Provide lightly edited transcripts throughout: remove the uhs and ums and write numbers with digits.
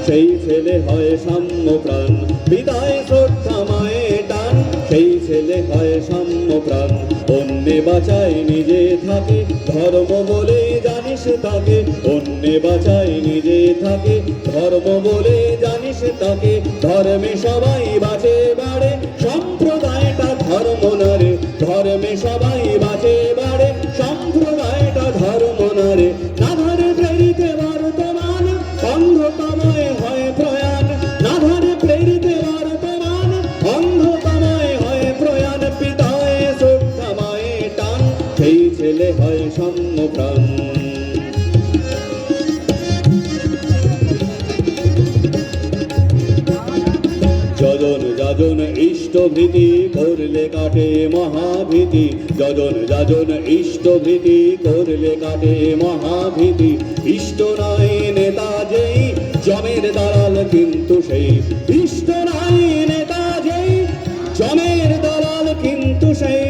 সেই ছেলে হয় সাম্যপ্রাণ। বিদায় শ্রদ্ধা মায়ে টান, সেই ছেলে হয় সাম্যপ্রাণ। অন্যে বাঁচায় নিজে থাকে, ধর্ম বলে জানিস তাকে। অন্যে বাঁচায় নিজে থাকে, ধর্ম বলে জানিস তাকে। ধর্মে সবাই বাঁচে বাড়ে, সম্প্রদায়টা ধর্ম না রে। ধর্মে সবাই বাঁচে বাড়ে, সম্প্রদায়টা ধর্ম না রে। না ধরে প্রেরিতে বর্তমান, অন্ধতময় হয় প্রয়াণ। না ধরে প্রেরিতে বর্তমান, অন্ধতময় হয় প্রয়াণ। পিতায় শ্রদ্ধা মায়ে টান, সেই ছেলে হয় সাম্যপ্রাণ। যজন যাজন ইষ্টভীতি করলে কাটে মহাভীতি। যজন যাজন ইষ্টভীতি করলে কাটে মহাভীতি। ইষ্ট নাই নেতা যেই, জমের দালাল কিন্তু সেই। ইষ্ট নাই নেতা যেই, জমের দালাল কিন্তু সেই।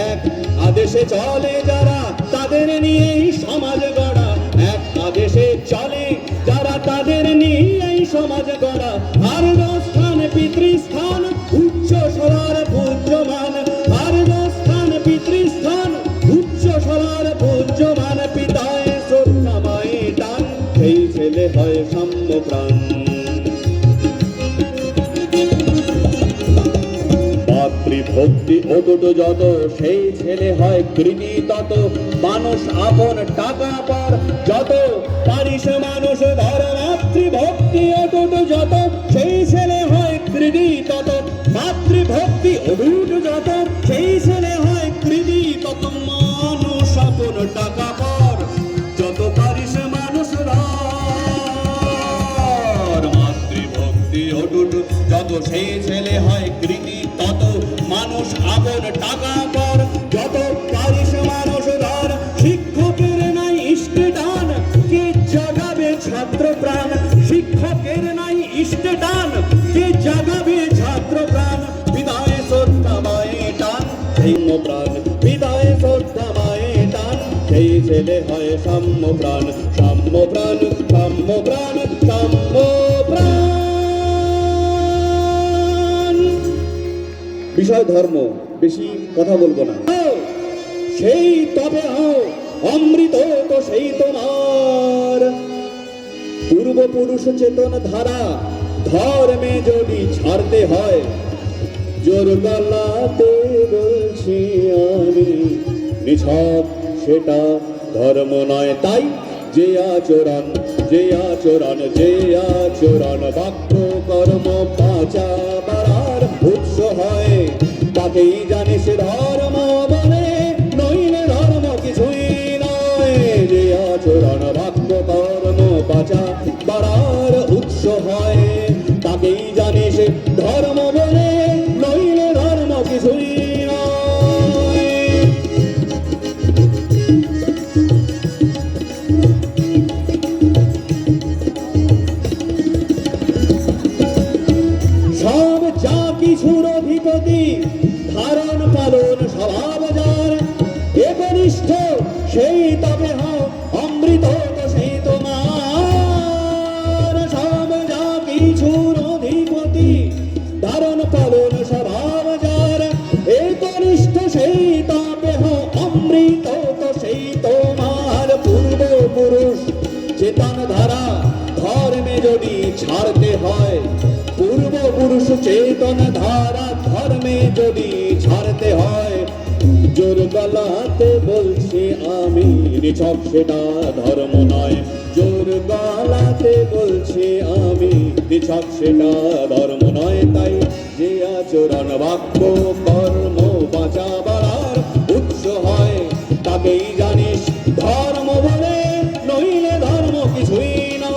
এক আদেশে চলে যারা, তাদের নিয়েই সমাজ গড়া। এক আদেশে চলে যারা, তাদের নিয়েই সমাজ গড়া। আর স্থান পিতৃস্থান, উচ্চ সরার পূজ্যমান। আর স্থান পিতৃস্থান, উচ্চ সরার পূজ্যমান। পিতায় শ্রদ্ধা মায়ে টান, সেই ছেলে হয় সাম্যপ্রাণ। মাতৃভক্তি অটুট যত, সেই ছেলে হয় কৃতি তত। মানুষ আপন টাকা পর যত, পারিস মানুষ ধর। মাতৃভক্তি অটুট যত, সেই ছেলে হয় কৃতি তত। মাতৃভক্তি অটুট যত, সেই ছেলে হয় কৃতি তত। মানুষ আপন টাকা পর যত, পারিস মানুষ ধর। মাতৃভক্তি অটুট যত, সেই ছেলে হয় কৃতি তত। মানুষ আপন টাকা পর যত, পারিস মানুষ ধর। শিক্ষকের নাই ইষ্টে টান, কে জাগাবে ছাত্র প্রাণ। শিক্ষকের নাই ইষ্টে টান, কে জাগাবে ছাত্র প্রাণ। বিদায় শ্রদ্ধা মায়ে টান, সেই প্রাণ। বিদায় শ্রদ্ধা মায়ে টান, সেই ছেলে হয় সাম্যপ্রাণ। সাম্যপ্রাণ, সাম্যপ্রাণ, সাম্যপ্রাণ। বিষয় ধর্ম, বেশি কথা বলবো না। সেই তবে হও অমৃত তো সেই তোমার। পূর্বপুরুষ চেতন ধারা, ধর্মে যদি ছাড়তে হয়। জোর গলাতে বলছি আমি, নিছক সেটা ধর্ম নয়। তাই যে আচরণ, যে আচরণ, যে আচরণ বাক্য কর্ম বাঁচা বাড়ার উৎস হয়, তাকেই জানিস ধর্ম বলে। নইলে ধর্ম কিছুই নয়। যে আচরণ বাক্য কর্ম বাঁচা বাড়ার উৎস হয়, তাকেই জানিস ধর্ম বলে। নইলে ধর্ম কিছুই নয়। সব যা কিছুর অধিপতি, ধারণ পালন স্বভাব যার। একনিষ্ঠ সেই তবে হও অমৃত তো সেই তোমার। সব যা কিছুর অধিপতি, ধারণ পালন স্বভাব যার। একনিষ্ঠ সেই তবে হও অমৃত তো সেই তোমার। পূর্বপুরুষ চেতন ধারা, ধর্মে যদি ছাড়তে হয়। পূর্বপুরুষ চেতন ধারা, ধর্মে যদি ছাড়তে হয়। জোর গলাতে বলছি আমি, নিছক সেটা ধর্ম নয়। জোর গলাতে বলছি আমি, নিছক সেটা ধর্ম নয়। তাই যে আচরণ বাক্য কর্ম বাঁচা বাড়ার উৎস হয়, তাকেই জানিস ধর্ম বলে। নইলে ধর্ম কিছুই নয়।